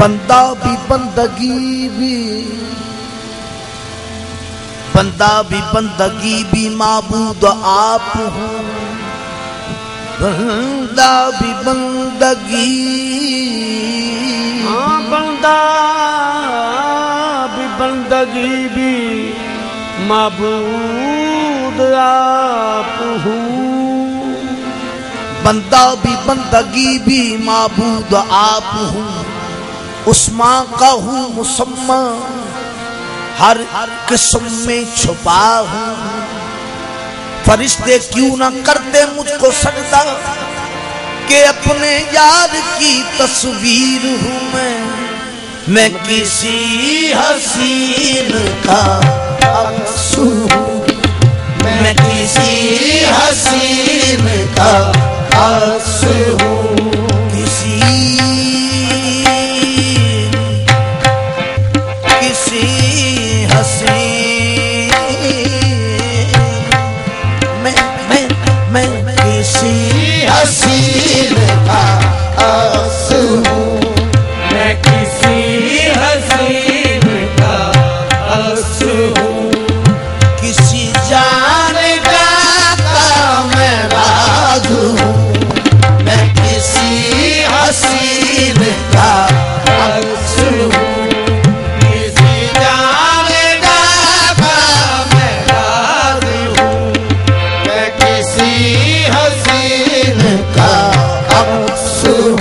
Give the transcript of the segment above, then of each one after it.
बंदा भी बंदगी भी माबूद आप हूँ। बंदा भी बंदगी, बंदा भी बंदगी भी माबूद आप हूँ। बंदा भी बंदगी भी माबूद आप हूँ। उस्मा का हूँ मुसम्मा, हर किस्म में छुपा हूँ। फरिश्ते क्यों न करते मुझको सजदा, कि अपने यार की तस्वीर हूँ मैं किसी हसीन का अक्स हूँ। मैं किसी हसीन का अक्स हूँ। किसी हसीन, मैं किसी हसीन का अक्स हूँ। मैं किसी हसीन का अक्स हूँ। किसी जाने का मैं राज हूँ। मैं किसी हसीन का अक्स हूँ। किसी जाने का मैं राज हूँ। मैं किसी हसीन का अक्स हूँ।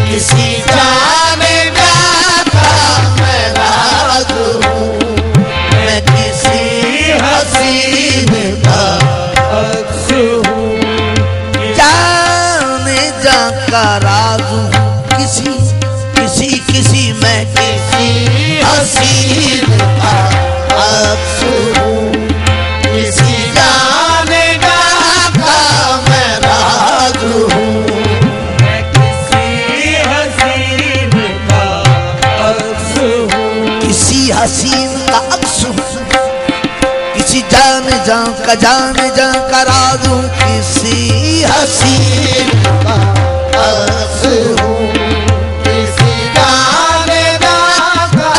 किसी जाने का मैं राज हूँ। मैं किसी हसीन का अक्स हूँ। जाने जा का राज हूँ। किसी मैं किसी हसीन का अक्स हूँ। किसी जाने का मैं राज हूँ। मैं किसी हसीन का अक्स हूँ। किसी हसीन का अक्स हूँ। किसी जाने जा का राज हूँ। किसी हसीन का अक्स हूँ। किसी जाने जा का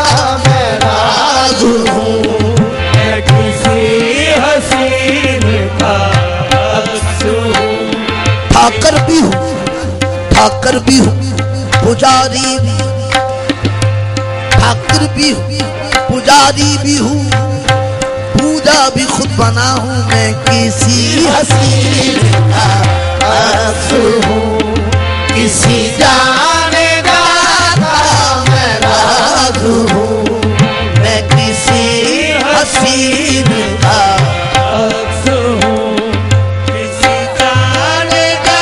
मैं राज हूँ। मैं किसी हसीन का अक्स हूँ। ठाकर भी हूँ पुजारी भी, ठाकर भी हूँ पुजारी भी हूँ। पूजा भी खुद बना हूँ। मैं किसी हसीन का अक्स हूँ। किसी जाने का मैं राज हूँ। मैं किसी हसीन का अक्स हूँ। किसी जाने का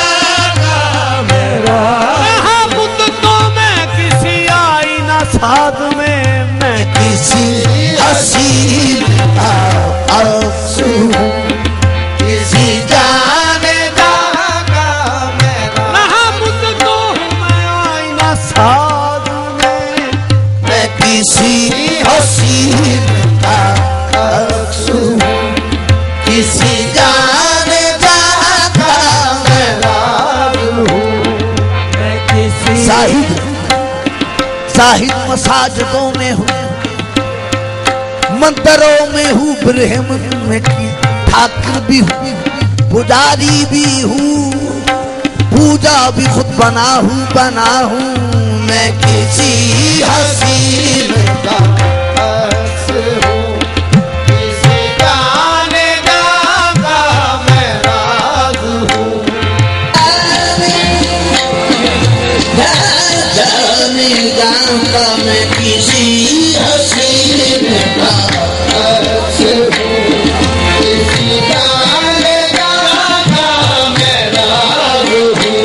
मैं राज हूँ। तो मैं किसी आईना साध में मैं किसी हसीन का अक्स हूँ। किसी जाने का मैं राज तो मैं आईना साध में मैं किसी हसीन का अक्स हूँ। किसी जाने का मैं राज हूँ। मैं किसी साहिद मसाजिदों में हूँ, मंदिरों में हूँ, ब्रह्म में की ठाकुर भी हूँ, पुजारी भी हूँ। पूजा भी खुद बना हूँ। मैं किसी हसीन का अक्स हूँ। किसी जाने का मैं राज हूँ। जाने का मैं किसी हसीन का अक्स हूँ। किसी जाने का मैं राज हूँ।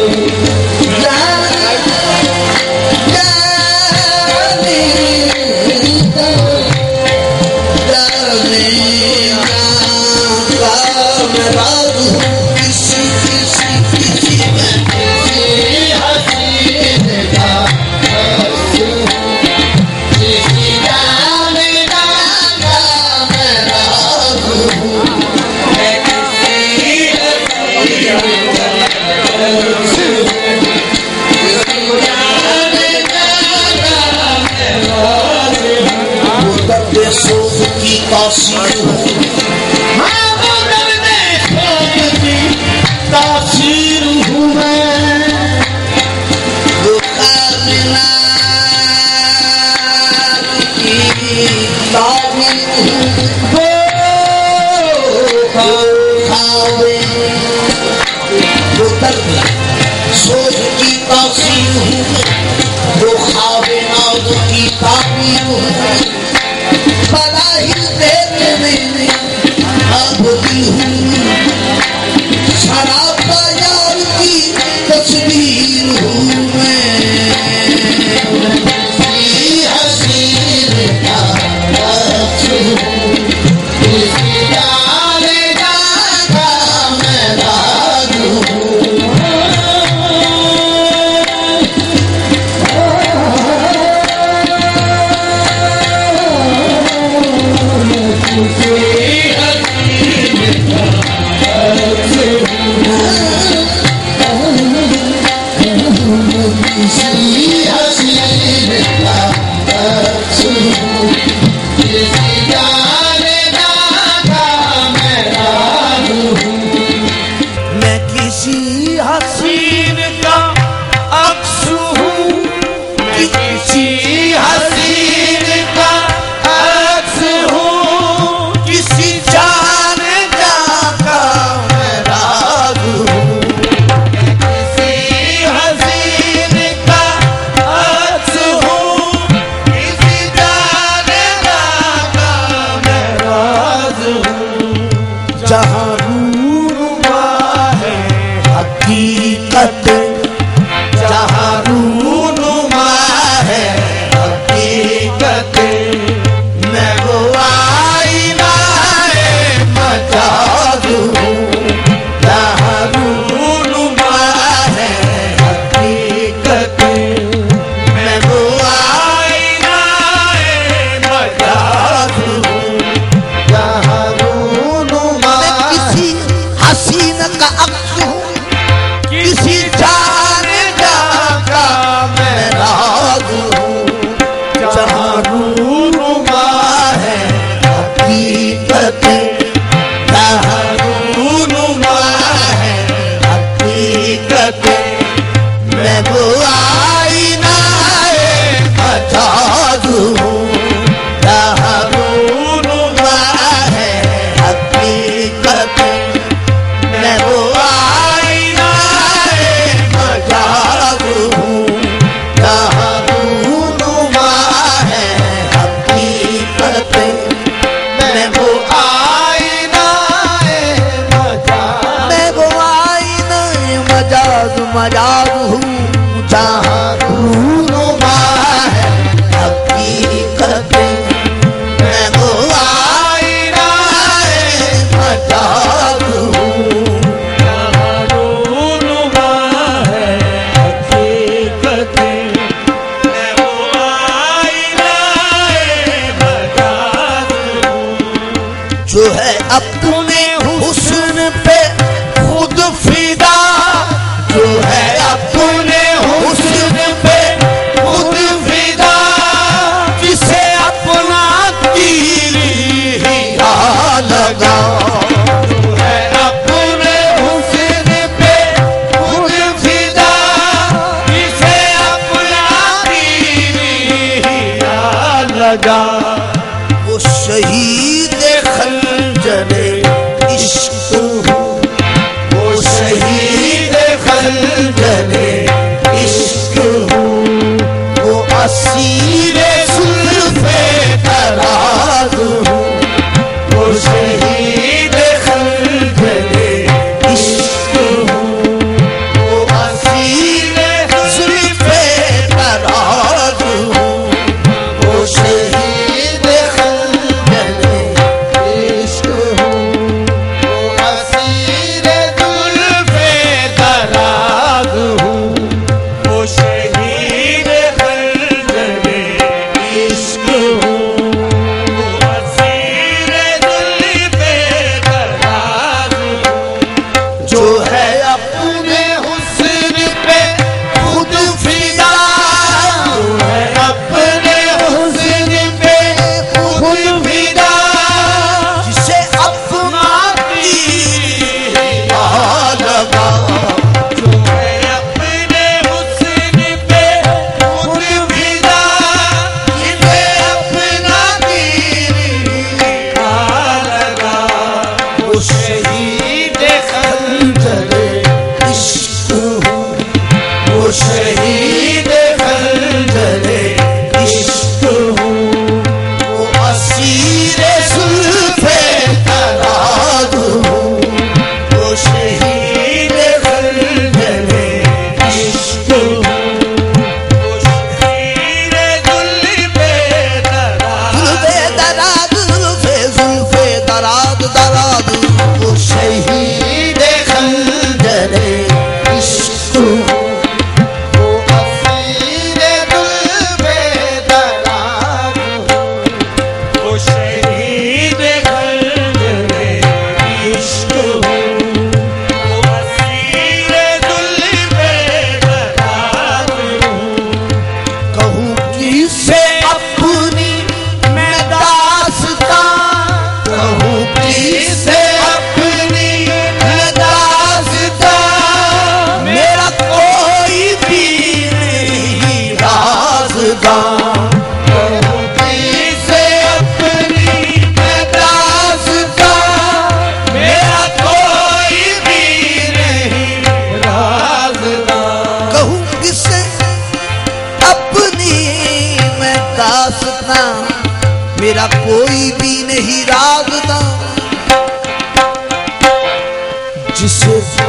तासीर हूँ मैं, बुखारना की ताबीर हूँ, खावे सोच की तासीर हूँ, वो खावे नाज की ताबीर हूँ, बड़ा ही देखने में आबदी हूँ, शराब बाजार की तस्वीर हूँ मैं, हसीन का रक्स हूँ, किसी जाने का मैं राज हूँ, मजाज हूँ जहाँ रूनुमा है हकीकत, मैं वो आईना है मजाज हूँ जहाँ रूनुमा है हकीकत, मैं वो आईना है मजाज हूँ, जो है अपने हुस्न पे खुद फिदा, जो है अपने हुस्न पे खुद फिदा, जिसे अपना तीर ही लगा, जो है अपने हुस्न पे खुद फिदा, जिसे अपना तीर ही लगा, वो शहीद खंजरे इश्क हूँ, वो शहीद खंजरे इश्क हूँ, वो असीरे सुल्फे तराज हूँ, वो शहीद खंजरे इश्क हूँ, वो असीरे सुल्फे तराज हूँ, वो शहीद खंजरे इश्क हूँ, वो असीरे जुल्फे तराज हूँ, वो शहीद खंजरे इश्क हूँ, वो असीरे जुल्फे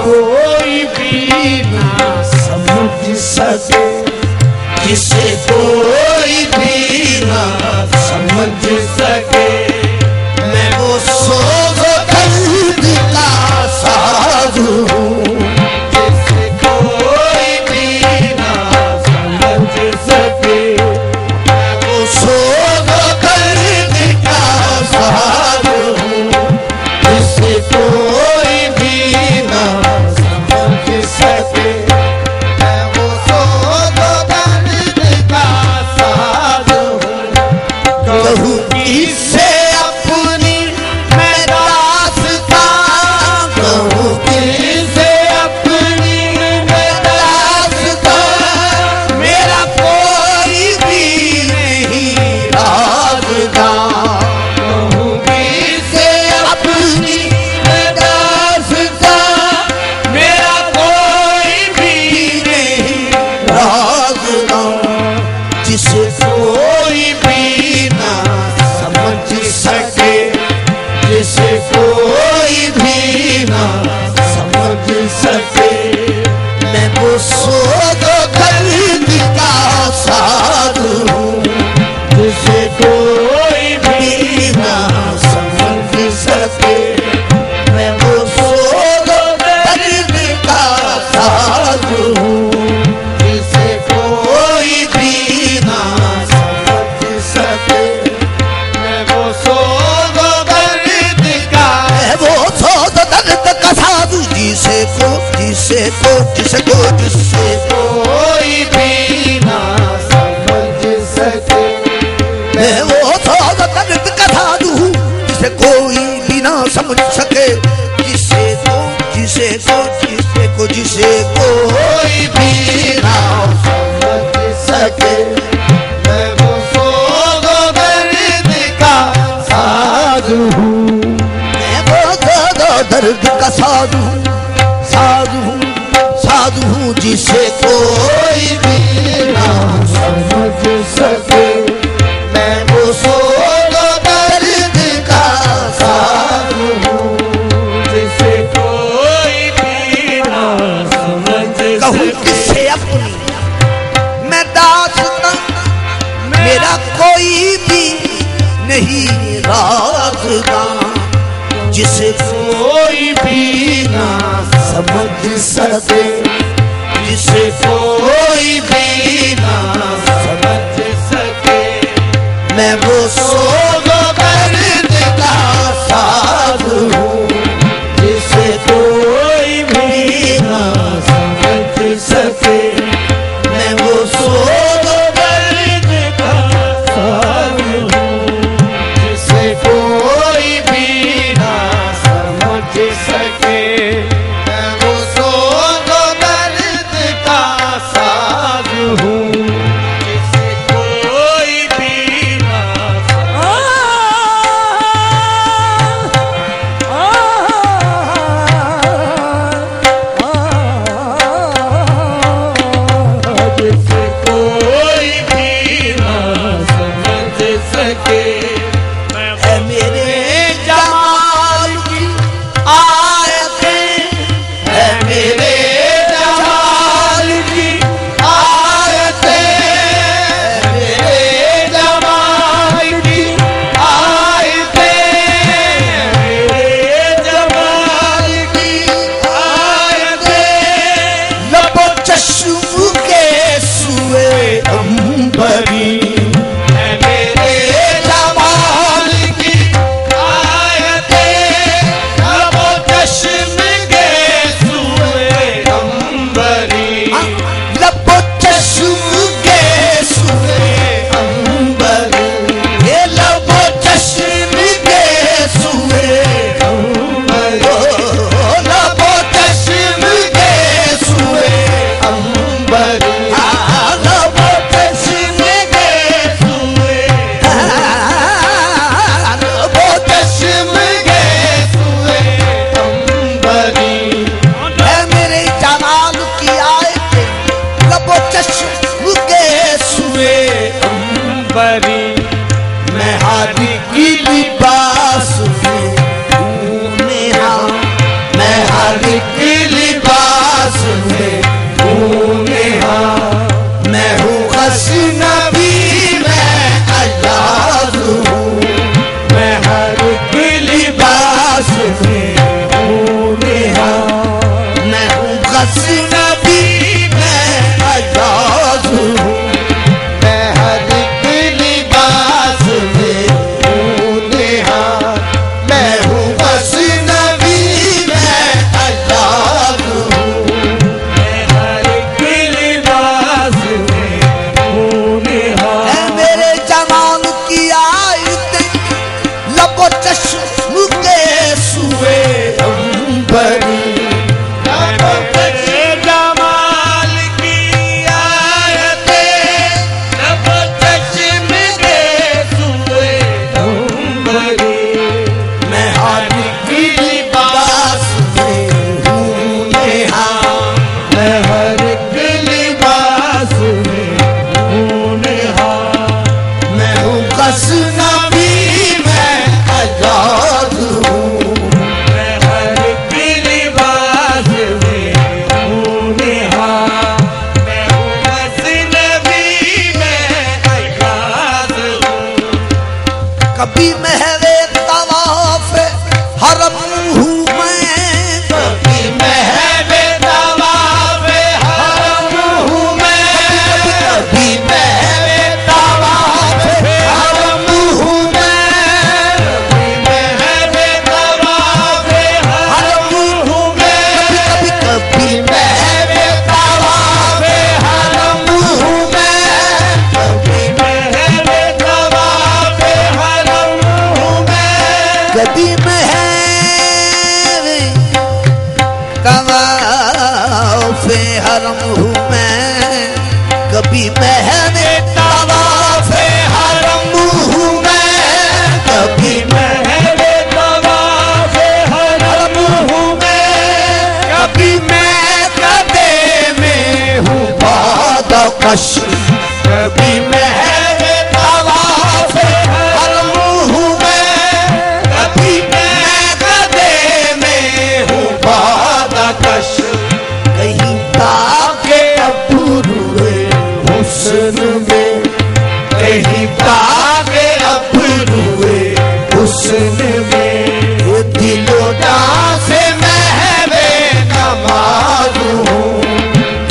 कोई भी ना समझ सके, जिसे कोई भी ना समझ सके। मैं वो सोग दर्द का साज हूँ, जिसे कोई भी ना समझ सके। मैं वो सोग दर्द का साज हूँ, जिसे कोई भी ना समझ सके। मैं वो सोग दर्द का साज हूँ। कहूँ किससे अपनी मैं दास्तां, कहूँ किसे अपनी मैं दास्तां, मेरा कोई भी नहीं राज़दां। कहूँ किससे अपनी मैं दास्तां, मेरा कोई भी नहीं राज़दां। जिसे कोई भी ना समझ सके, जिसे कोई भी ना समझ सके। मैं वो सोग दर्द का साज हूँ, जिसे कोई भी ना समझ सके। मैं वो सोग दर्द का साज हूँ, जिसे कोई भी ना समझ सके। मैं वो सोग दर्द का, मैं वो सोग दर्द का साज, जिसे कोई भी ना समझ सके। मैं वो सोग दर्द का साज हूँ, जिसे कोई भी ना समझ सके। जिसे कोई भी ना समझ सके। मैं वो सोग दर्द का साज हूँ। मैं वो सोग दर्द का साज हूँ, साज हूँ, जिसे कोई भी ना समझ सके। मैं वो सोग दर्द का साज हूँ। जिसे कोई भी ना समझ कहूँ सके। किससे अपनी मैं दास्तां, मेरा कोई भी नहीं राज़दां। जिसे कोई भी ना समझ सके, जिसे कोई भी ना समझ सके। मैं वो सोग दर्द का साज हूँ, जिसे कोई भी ना समझ सके। मैं वो सोग दर्द का साज हूँ। जिसे कोई भी ना समझ सके। मैं वो सोग दर्द का साज हूँ। जिसे कोई भी ना समझ तवाफ़े हरम हूँ मैं, कभी महने तवाफ़े हरम हूँ मैं, कभी महरे तवाफ़े हरम हूँ मैं, कभी मैं कदे में हूँ बादकश, कभी महरे तवाफ़े हरम हूँ मैं, कभी मैं कदे में हूँ बादकश। कहीं ताके अबरूए हुस्न में, कहीं ताके अबरूए हुस्न में, ये दिलो जहाँ से महवे नमाज हूँ,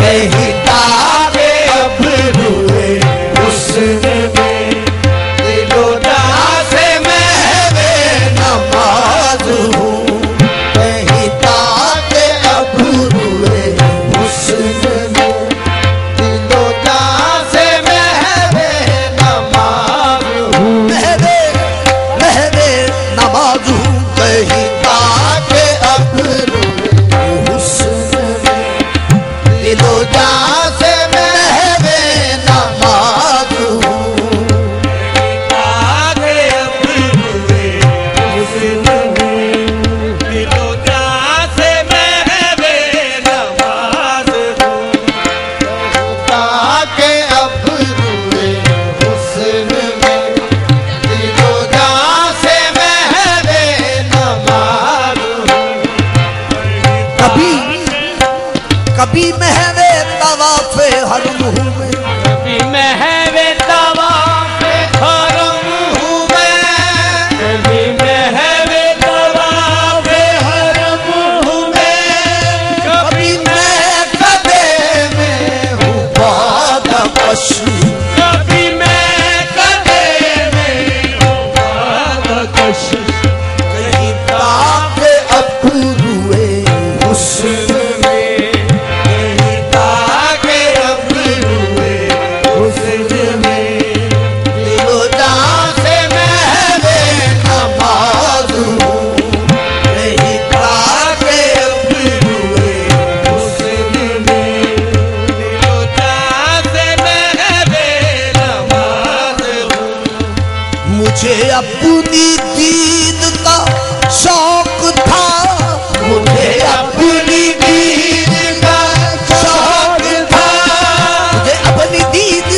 कहीं ताके अबरूए हुस्न में, दिलो जहाँ से महवे नमाज हूँ, कहीं ताके अबरूए हुस्न में, दिलो जहाँ से महवे नमाज हूँ, महवे महवे नमाज हूँ, कहीं ताके अबरूए हुस्न में, दिलो जहाँ से महवे नमाज हूँ। ताके अबरूए हुस्न में, दिलो जहाँ से महवे नमाज हूँ, ताके अबरूए हुस्न में, दिलो जहाँ से महवे नमाज हूँ। कभी कभी महवे तवाफ़े हरम हूँ मैं, कभी महवे तवाफ़े हरम हूँ मैं, कभी महवे तवाफ़े हरम हूँ मैं, कभी मैं कदे में हूँ बादकश, कभी मैं कदे में हूँ बादकश। कहीं ताके अबरूए हुस्न में, कहीं ताके अबरूए हुस्न में, दिलो जहाँ से महवे नमाज हूँ, कहीं ताके अबरूए हुस्न में, दिलो जहाँ से महवे नमाज हूँ। मुझे अपनी दीद का शौक था, मुझे अपनी दीद का शौक था, मुझे अपनी दीद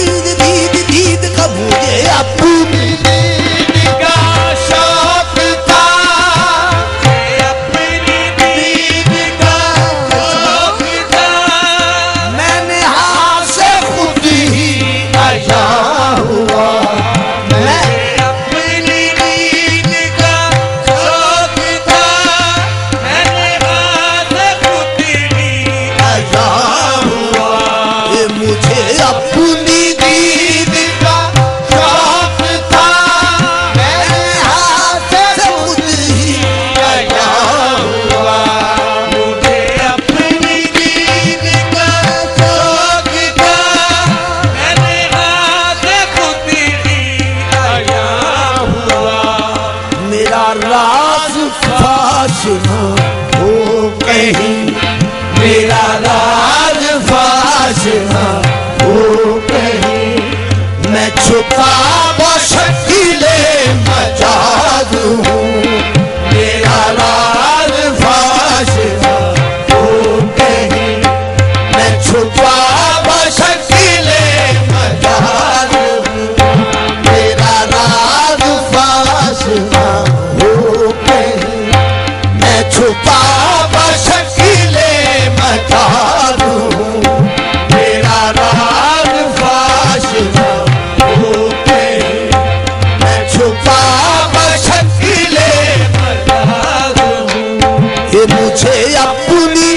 दीद दीद का, मुझे अपनी का शौक था, अपनी दीद का शौक था, मैंने हाथ से खुद ही आया हुआ, मैं अपनी दीद का शौक था, मैंने हाथ खुद ही आया हुआ, ये मुझे अपनी दीद का शौक था, मैंने हाथ से खुद ही आया हुआ, मुझे अपनी दीद का शौक था, मैंने हाथ खुद ही आया हुआ। मेरा राज फाश न हो कहीं, मेरा राज फाश न हो कहीं, मैं छुपा बशकीले मजाज हूँ, मेरा राज फाश न हो कहीं, मैं छुपा बशकीले मजाज हूँ, मेरा राज फाश न हो कहीं, मैं छुपा बशकीले मजाज हूँ, मेरा राज फाश न हो कहीं, मैं छुपा बशकीले मजाज हूँ। ये मुझे अपनी